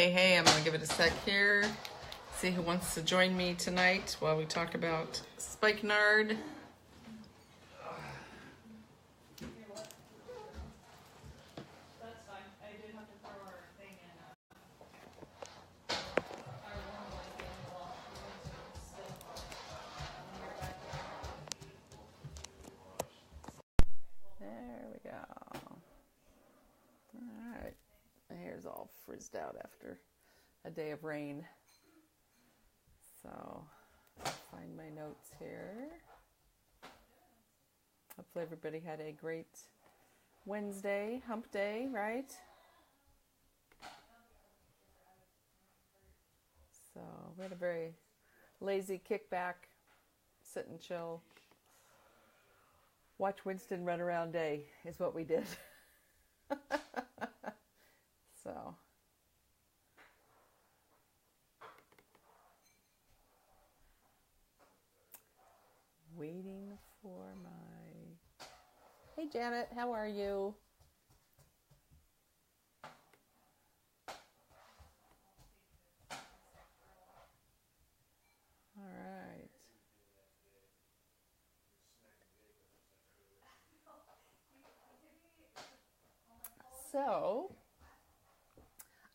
Hey, I'm going to give it a sec here. See who wants to join me tonight while we talk about Spikenard. There we go. All right. My hair's all frizzed out after a day of rain. So, find my notes here. Hopefully everybody had a great Wednesday, hump day, right? So, we had a very lazy kickback, sit and chill, watch Winston run around day is what we did. So, waiting for my... Hey Janet, how are you? All right. So,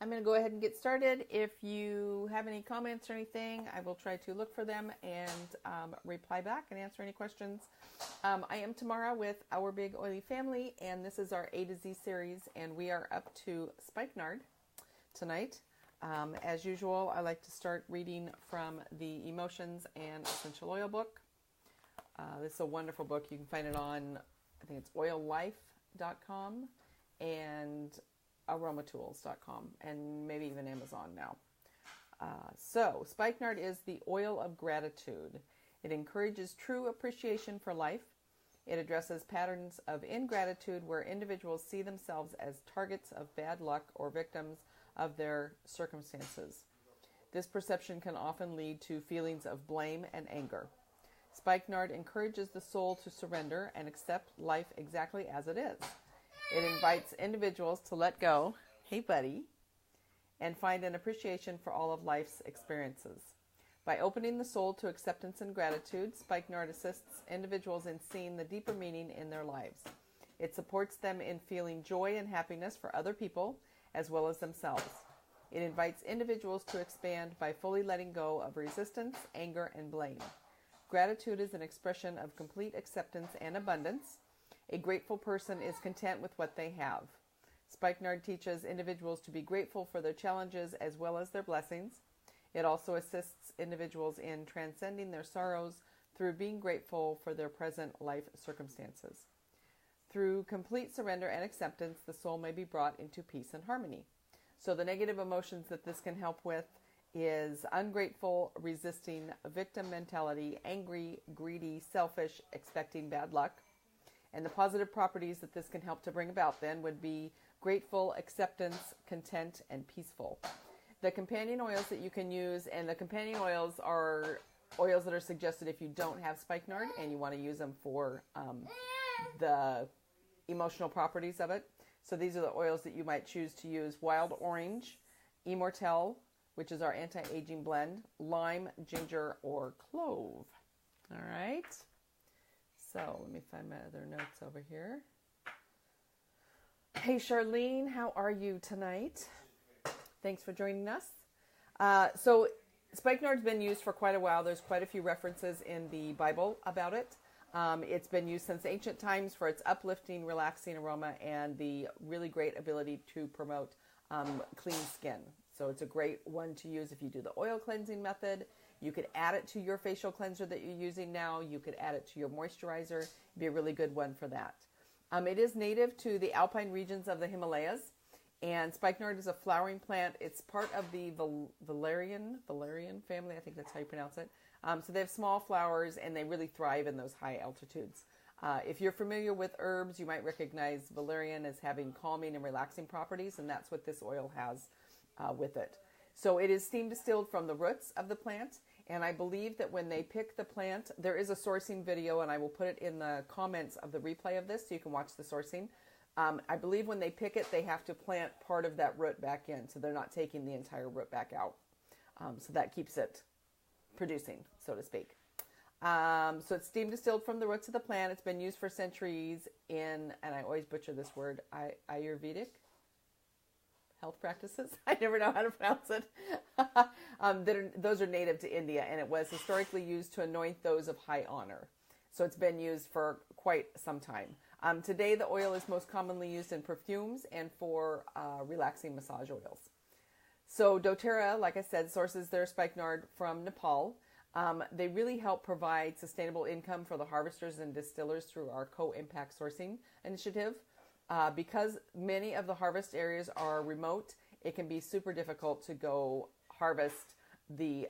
I'm going to go ahead and get started. If you have any comments or anything, I will try to look for them and reply back and answer any questions. I am Tamara with Our Big Oily Family, and this is our A to Z series, and we are up to Spikenard tonight. As usual, I like to start reading from the Emotions and Essential Oil book. This is a wonderful book. You can find it on, I think it's oillife.com and aromatools.com, and maybe even Amazon now. So, Spikenard is the oil of gratitude. It encourages true appreciation for life. It addresses patterns of ingratitude where individuals see themselves as targets of bad luck or victims of their circumstances. This perception can often lead to feelings of blame and anger. Spikenard encourages the soul to surrender and accept life exactly as it is. It invites individuals to let go, hey buddy, and find an appreciation for all of life's experiences. By opening the soul to acceptance and gratitude, Spikenard assists individuals in seeing the deeper meaning in their lives. It supports them in feeling joy and happiness for other people as well as themselves. It invites individuals to expand by fully letting go of resistance, anger, and blame. Gratitude is an expression of complete acceptance and abundance. A grateful person is content with what they have. Spikenard teaches individuals to be grateful for their challenges as well as their blessings. It also assists individuals in transcending their sorrows through being grateful for their present life circumstances. Through complete surrender and acceptance, the soul may be brought into peace and harmony. So the negative emotions that this can help with is ungrateful, resisting, victim mentality, angry, greedy, selfish, expecting bad luck. And the positive properties that this can help to bring about then would be grateful, acceptance, content, and peaceful. The companion oils that you can use, and the companion oils are oils that are suggested if you don't have Spikenard and you want to use them for the emotional properties of it. So these are the oils that you might choose to use: wild orange, immortelle, which is our anti-aging blend, lime, ginger, or clove. All right. So let me find my other notes over here. Hey, Charlene, how are you tonight? Thanks for joining us. So Spikenard's been used for quite a while. There's quite a few references in the Bible about it. It's been used since ancient times for its uplifting, relaxing aroma and the really great ability to promote clean skin. So it's a great one to use if you do the oil cleansing method. You could add it to your facial cleanser that you're using now. You could add it to your moisturizer. It'd be a really good one for that. It is native to the alpine regions of the Himalayas, and Spikenard is a flowering plant. It's part of the valerian family. I think that's how you pronounce it. So they have small flowers, and they really thrive in those high altitudes. If you're familiar with herbs, you might recognize valerian as having calming and relaxing properties, and that's what this oil has with it. So it is steam distilled from the roots of the plant, and I believe that when they pick the plant, there is a sourcing video, and I will put it in the comments of the replay of this so you can watch the sourcing. I believe when they pick it, they have to plant part of that root back in, so they're not taking the entire root back out. So that keeps it producing, so to speak. So it's steam distilled from the roots of the plant. It's been used for centuries in, and I always butcher this word, Ayurvedic health practices. I never know how to pronounce it. Those are native to India, and it was historically used to anoint those of high honor. So it's been used for quite some time. Today, the oil is most commonly used in perfumes and for relaxing massage oils. So doTERRA, like I said, sources their spikenard from Nepal. They really help provide sustainable income for the harvesters and distillers through our co-impact sourcing initiative. Because many of the harvest areas are remote, it can be super difficult to go harvest the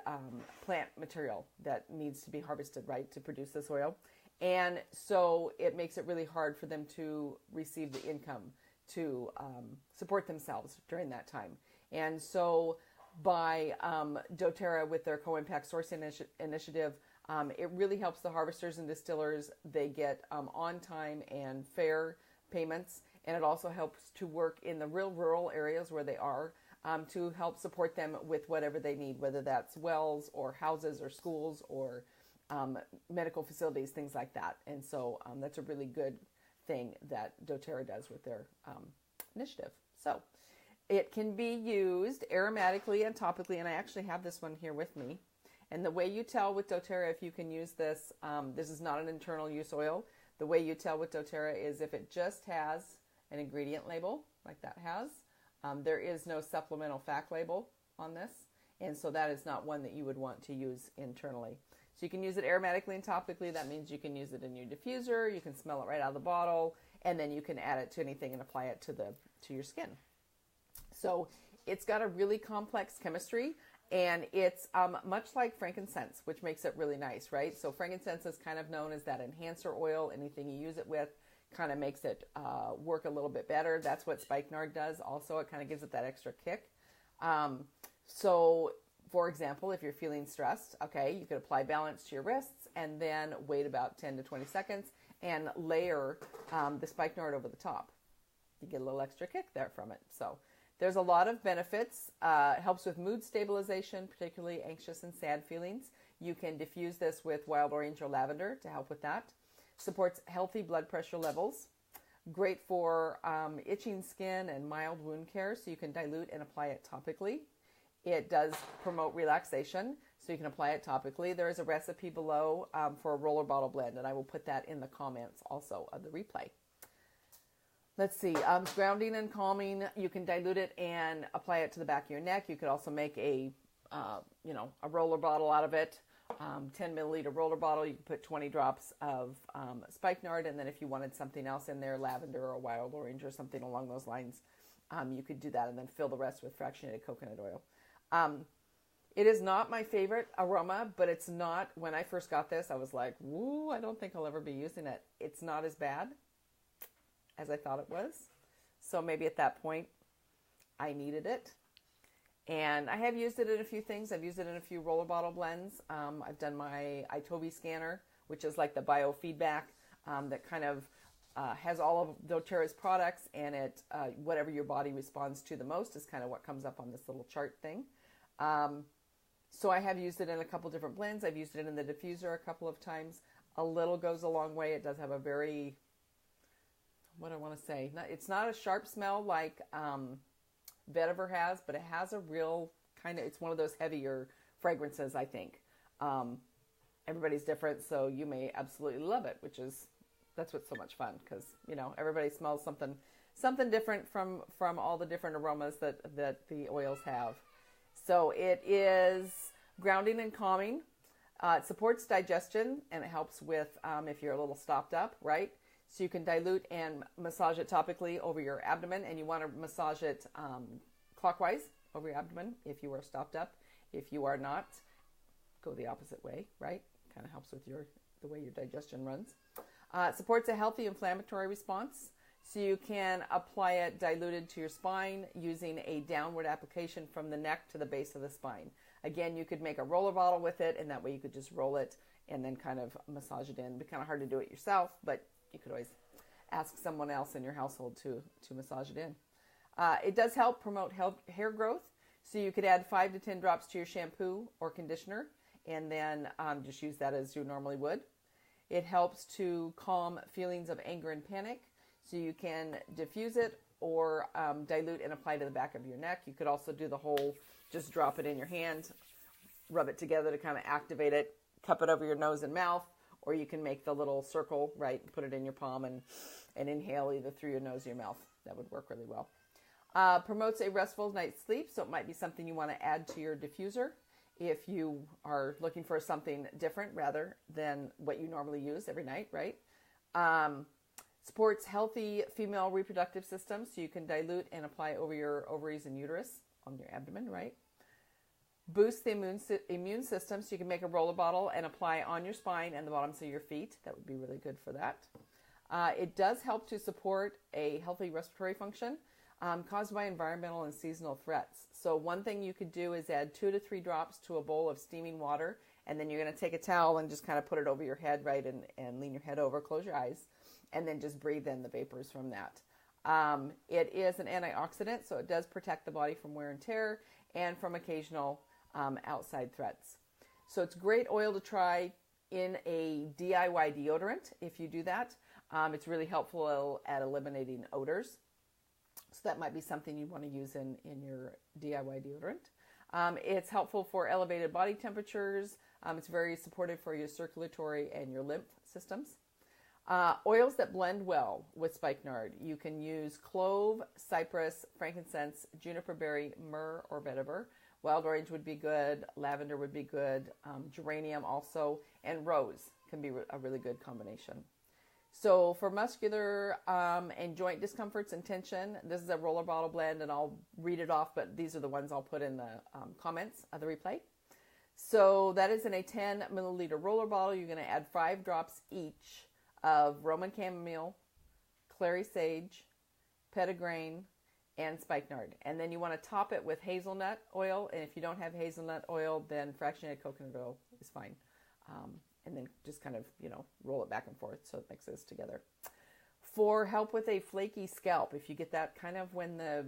plant material that needs to be harvested, right, to produce this oil. And so it makes it really hard for them to receive the income to support themselves during that time. And so by doTERRA with their co-impact sourcing initiative, it really helps the harvesters and distillers. They get on time and fair payments, and it also helps to work in the real rural areas where they are to help support them with whatever they need, whether that's wells or houses or schools or medical facilities, things like that. And so that's a really good thing that doTERRA does with their initiative. So it can be used aromatically and topically, and I actually have this one here with me. And the way you tell with doTERRA if you can use this, this is not an internal use oil. The way you tell with doTERRA is if it just has an ingredient label, like that has. There is no supplemental fact label on this, and so that is not one that you would want to use internally. So you can use it aromatically and topically. That means you can use it in your diffuser, you can smell it right out of the bottle, and then you can add it to anything and apply it to your skin. So it's got a really complex chemistry, and it's much like frankincense, which makes it really nice, right? So frankincense is kind of known as that enhancer oil. Anything you use it with kind of makes it work a little bit better. That's what spikenard does also. It kind of gives it that extra kick. So for example, if you're feeling stressed, okay, you could apply balance to your wrists and then wait about 10 to 20 seconds and layer the spikenard over the top. You get a little extra kick there from it. So there's a lot of benefits. It helps with mood stabilization, particularly anxious and sad feelings. You can diffuse this with wild orange or lavender to help with that. Supports healthy blood pressure levels. Great for itching skin and mild wound care, so you can dilute and apply it topically. It does promote relaxation, so you can apply it topically. There is a recipe below for a roller bottle blend, and I will put that in the comments also of the replay. Let's see, grounding and calming. You can dilute it and apply it to the back of your neck. You could also make a roller bottle out of it. 10 milliliter roller bottle. You can put 20 drops of spikenard, and then if you wanted something else in there, lavender or wild orange or something along those lines, you could do that, and then fill the rest with fractionated coconut oil. It is not my favorite aroma, but it's not, when I first got this, I was like, woo, I don't think I'll ever be using it. It's not as bad as I thought it was. So maybe at that point, I needed it. And I have used it in a few things. I've used it in a few roller bottle blends. I've done my iTobi scanner, which is like the biofeedback that kind of has all of doTERRA's products, and it whatever your body responds to the most is kind of what comes up on this little chart thing. So I have used it in a couple different blends. I've used it in the diffuser a couple of times. A little goes a long way. It does have a very, what do I want to say? It's not a sharp smell like vetiver has, but it has a real kind of, it's one of those heavier fragrances, I think. Everybody's different, so you may absolutely love it, that's what's so much fun, because, everybody smells something different from all the different aromas that the oils have. So it is grounding and calming. It supports digestion, and it helps with if you're a little stopped up, right? So you can dilute and massage it topically over your abdomen, and you want to massage it clockwise over your abdomen if you are stopped up. If you are not, go the opposite way, right? Kind of helps with the way your digestion runs. It supports a healthy inflammatory response. So you can apply it diluted to your spine using a downward application from the neck to the base of the spine. Again, you could make a roller bottle with it, and that way you could just roll it and then kind of massage it in. It'd be kind of hard to do it yourself, but you could always ask someone else in your household to massage it in. It does help promote hair growth. So you could add 5 to 10 drops to your shampoo or conditioner and then just use that as you normally would. It helps to calm feelings of anger and panic. So you can diffuse it or dilute and apply to the back of your neck. You could also do the whole, just drop it in your hand, rub it together to kind of activate it, cup it over your nose and mouth, or you can make the little circle, right, put it in your palm and inhale either through your nose or your mouth. That would work really well. Promotes a restful night's sleep, so it might be something you want to add to your diffuser if you are looking for something different rather than what you normally use every night, right? Supports healthy female reproductive system, so you can dilute and apply over your ovaries and uterus on your abdomen, right? Boosts the immune system, so you can make a roller bottle and apply on your spine and the bottoms of your feet. That would be really good for that. It does help to support a healthy respiratory function caused by environmental and seasonal threats. So one thing you could do is add 2 to 3 drops to a bowl of steaming water, and then you're going to take a towel and just kind of put it over your head, right, and lean your head over, close your eyes, and then just breathe in the vapors from that. It is an antioxidant, so it does protect the body from wear and tear and from occasional outside threats. So it's great oil to try in a DIY deodorant if you do that. It's really helpful at eliminating odors. So that might be something you want to use in your DIY deodorant. It's helpful for elevated body temperatures. It's very supportive for your circulatory and your lymph systems. Oils that blend well with spikenard. You can use clove, cypress, frankincense, juniper berry, myrrh, or vetiver. Wild orange would be good. Lavender would be good. Geranium also. And rose can be a really good combination. So for muscular and joint discomforts and tension, this is a roller bottle blend, and I'll read it off, but these are the ones I'll put in the comments of the replay. So that is in a 10 milliliter roller bottle. You're going to add 5 drops each of Roman chamomile, clary sage, petitgrain, and spikenard. And then you want to top it with hazelnut oil, and if you don't have hazelnut oil, then fractionated coconut oil is fine. And then just kind of, roll it back and forth so it mixes together. For help with a flaky scalp, if you get that kind of when the,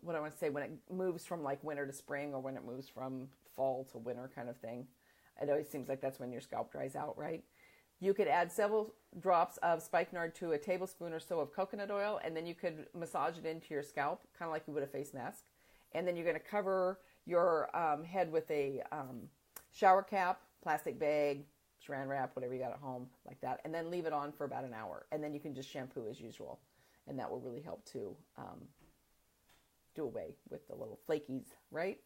when it moves from like winter to spring, or when it moves from fall to winter kind of thing, it always seems like that's when your scalp dries out, right? You could add several drops of spikenard to a tablespoon or so of coconut oil, and then you could massage it into your scalp, kind of like you would a face mask. And then you're going to cover your head with a shower cap, plastic bag, saran wrap, whatever you got at home, like that, and then leave it on for about an hour. And then you can just shampoo as usual. And that will really help to do away with the little flakies, right?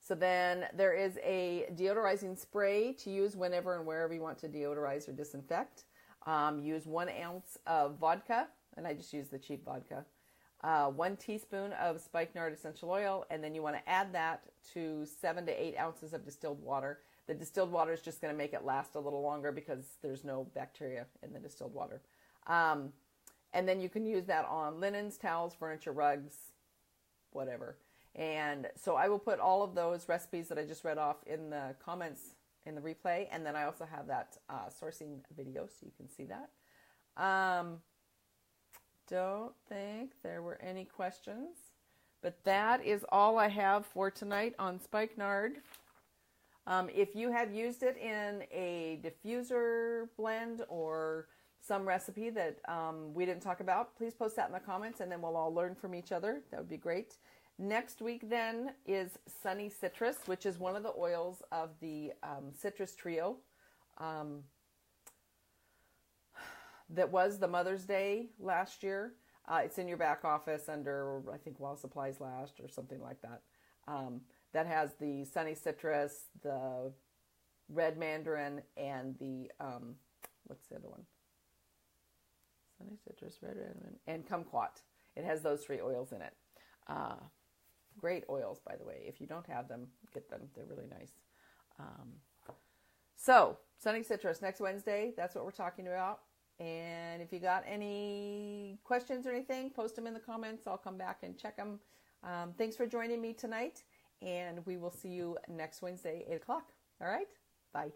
So then there is a deodorizing spray to use whenever and wherever you want to deodorize or disinfect. Use 1 ounce of vodka, and I just use the cheap vodka. 1 teaspoon of spikenard essential oil, and then you want to add that to 7 to 8 ounces of distilled water. The distilled water is just going to make it last a little longer because there's no bacteria in the distilled water. And then you can use that on linens, towels, furniture, rugs, whatever. And so I will put all of those recipes that I just read off in the comments in the replay, and then I also have that sourcing video so you can see that. Don't think there were any questions, but that is all I have for tonight on spikenard. If you have used it in a diffuser blend or some recipe that we didn't talk about, please post that in the comments, and then we'll all learn from each other. That would be great. Next week then is Sunny Citrus, which is one of the oils of the citrus trio. That was the Mother's Day last year. It's in your back office under, I think, While Supplies Last or something like that. That has the Sunny Citrus, the Red Mandarin, and the, what's the other one? Sunny Citrus, Red Mandarin, and Kumquat. It has those 3 oils in it. Great oils, by the way. If you don't have them, get them. They're really nice. So, Sunny Citrus, next Wednesday. That's what we're talking about. And if you got any questions or anything, post them in the comments. I'll come back and check them. Thanks for joining me tonight, and we will see you next Wednesday, 8 o'clock. All right? Bye.